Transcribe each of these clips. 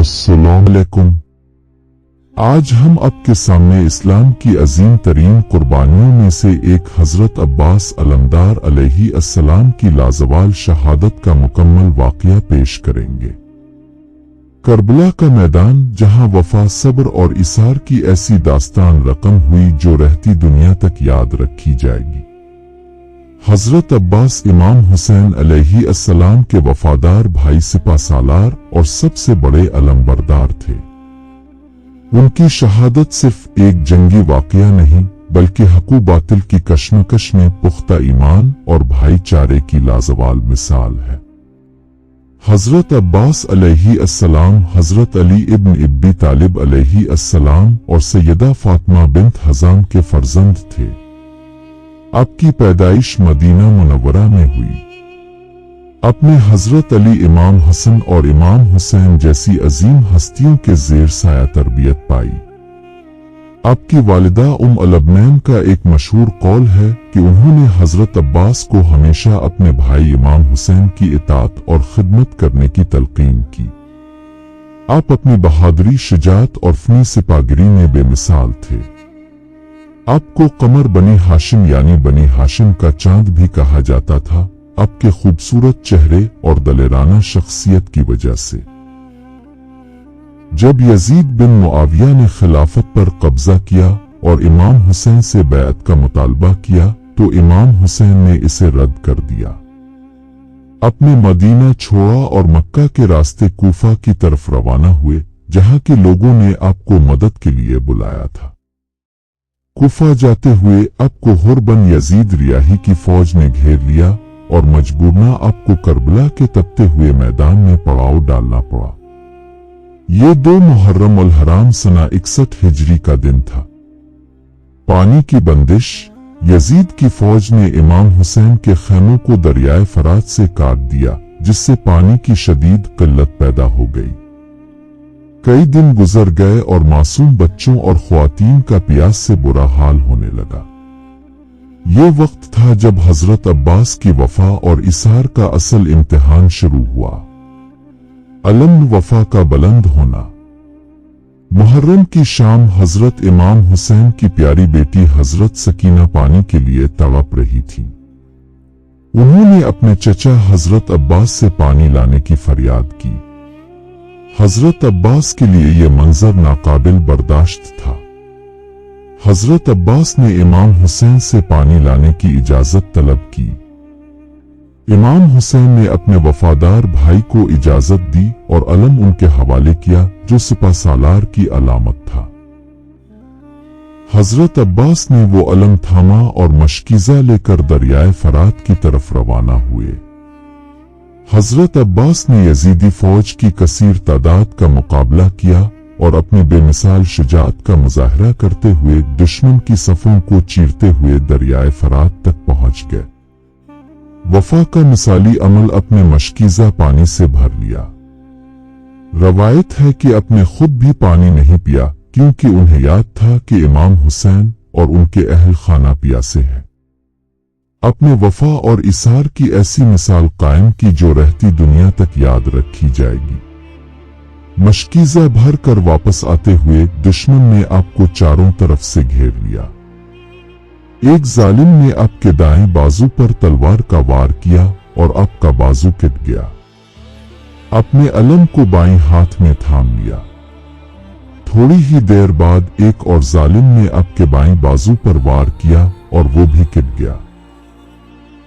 السلام علیکم۔ آج ہم آپ کے سامنے اسلام کی عظیم ترین قربانیوں میں سے ایک حضرت عباس علمدار علیہ السلام کی لازوال شہادت کا مکمل واقعہ پیش کریں گے۔ کربلا کا میدان جہاں وفا، صبر اور ایثار کی ایسی داستان رقم ہوئی جو رہتی دنیا تک یاد رکھی جائے گی۔ حضرت عباس امام حسین علیہ السلام کے وفادار بھائی، سپہ سالار اور سب سے بڑے علمبردار تھے۔ ان کی شہادت صرف ایک جنگی واقعہ نہیں بلکہ حق و باطل کی کشمکش میں پختہ ایمان اور بھائی چارے کی لازوال مثال ہے۔ حضرت عباس علیہ السلام حضرت علی ابن ابی طالب علیہ السلام اور سیدہ فاطمہ بنت حزام کے فرزند تھے۔ آپ کی پیدائش مدینہ منورہ میں ہوئی۔ آپ نے حضرت علی، امام حسن اور امام حسین جیسی عظیم ہستیوں کے زیر سایہ تربیت پائی۔ آپ کی والدہ ام الابنین کا ایک مشہور قول ہے کہ انہوں نے حضرت عباس کو ہمیشہ اپنے بھائی امام حسین کی اطاعت اور خدمت کرنے کی تلقین کی۔ آپ اپنی بہادری، شجاعت اور فنی سپاہگری میں بے مثال تھے۔ آپ کو قمر بنی ہاشم یعنی بنی ہاشم کا چاند بھی کہا جاتا تھا، آپ کے خوبصورت چہرے اور دلیرانہ شخصیت کی وجہ سے۔ جب یزید بن معاویہ نے خلافت پر قبضہ کیا اور امام حسین سے بیعت کا مطالبہ کیا تو امام حسین نے اسے رد کر دیا۔ اپنے مدینہ چھوڑا اور مکہ کے راستے کوفہ کی طرف روانہ ہوئے، جہاں کے لوگوں نے آپ کو مدد کے لیے بلایا تھا۔ کوفہ جاتے ہوئے آپ کو حر بن یزید ریاحی کی فوج نے گھیر لیا اور مجبورنہ آپ کو کربلا کے تپتے ہوئے میدان میں پڑاؤ ڈالنا پڑا۔ یہ 2 محرم الحرام سنہ 61 ہجری کا دن تھا۔ پانی کی بندش، یزید کی فوج نے امام حسین کے خیموں کو دریائے فرات سے کاٹ دیا، جس سے پانی کی شدید قلت پیدا ہو گئی۔ کئی دن گزر گئے اور معصوم بچوں اور خواتین کا پیاس سے برا حال ہونے لگا۔ یہ وقت تھا جب حضرت عباس کی وفا اور ایثار کا اصل امتحان شروع ہوا۔ علم وفا کا بلند ہونا۔ محرم کی شام حضرت امام حسین کی پیاری بیٹی حضرت سکینہ پانی کے لیے تڑپ رہی تھی۔ انہوں نے اپنے چچا حضرت عباس سے پانی لانے کی فریاد کی۔ حضرت عباس کے لیے یہ منظر ناقابل برداشت تھا۔ حضرت عباس نے امام حسین سے پانی لانے کی اجازت طلب کی۔ امام حسین نے اپنے وفادار بھائی کو اجازت دی اور علم ان کے حوالے کیا جو سپہ سالار کی علامت تھا۔ حضرت عباس نے وہ علم تھاما اور مشکیزہ لے کر دریائے فرات کی طرف روانہ ہوئے۔ حضرت عباس نے یزیدی فوج کی کثیر تعداد کا مقابلہ کیا اور اپنے بے مثال شجاعت کا مظاہرہ کرتے ہوئے دشمن کی صفوں کو چیرتے ہوئے دریائے فرات تک پہنچ گئے۔ وفا کا مثالی عمل اپنے مشکیزہ پانی سے بھر لیا۔ روایت ہے کہ اپنے خود بھی پانی نہیں پیا کیونکہ انہیں یاد تھا کہ امام حسین اور ان کے اہل خانہ پیاسے ہیں۔ اپنے وفا اور ایثار کی ایسی مثال قائم کی جو رہتی دنیا تک یاد رکھی جائے گی۔ مشکیزہ بھر کر واپس آتے ہوئے دشمن نے آپ کو چاروں طرف سے گھیر لیا۔ ایک ظالم نے آپ کے دائیں بازو پر تلوار کا وار کیا اور آپ کا بازو کٹ گیا۔ اپنے علم کو بائیں ہاتھ میں تھام لیا۔ تھوڑی ہی دیر بعد ایک اور ظالم نے آپ کے بائیں بازو پر وار کیا اور وہ بھی کٹ گیا۔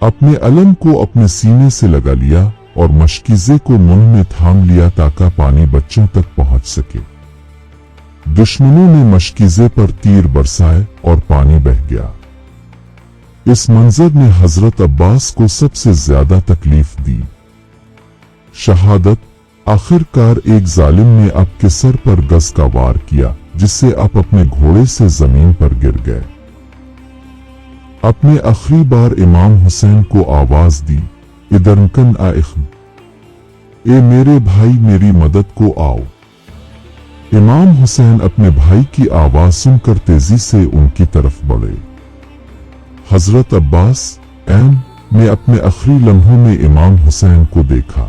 اپنے علم کو اپنے سینے سے لگا لیا اور مشکیزے کو منہ میں تھام لیا تاکہ پانی بچوں تک پہنچ سکے۔ دشمنوں نے مشکیزے پر تیر برسائے اور پانی بہہ گیا۔ اس منظر نے حضرت عباس کو سب سے زیادہ تکلیف دی۔ شہادت۔ آخر کار ایک ظالم نے آپ کے سر پر گز کا وار کیا جس سے آپ اپنے گھوڑے سے زمین پر گر گئے۔ اپنے آخری بار امام حسین کو آواز دی، ادرکن آئخم، اے میرے بھائی میری مدد کو آؤ۔ امام حسین اپنے بھائی کی آواز سن کر تیزی سے ان کی طرف بڑھے۔ حضرت عباس نے اپنے آخری لمحوں میں امام حسین کو دیکھا۔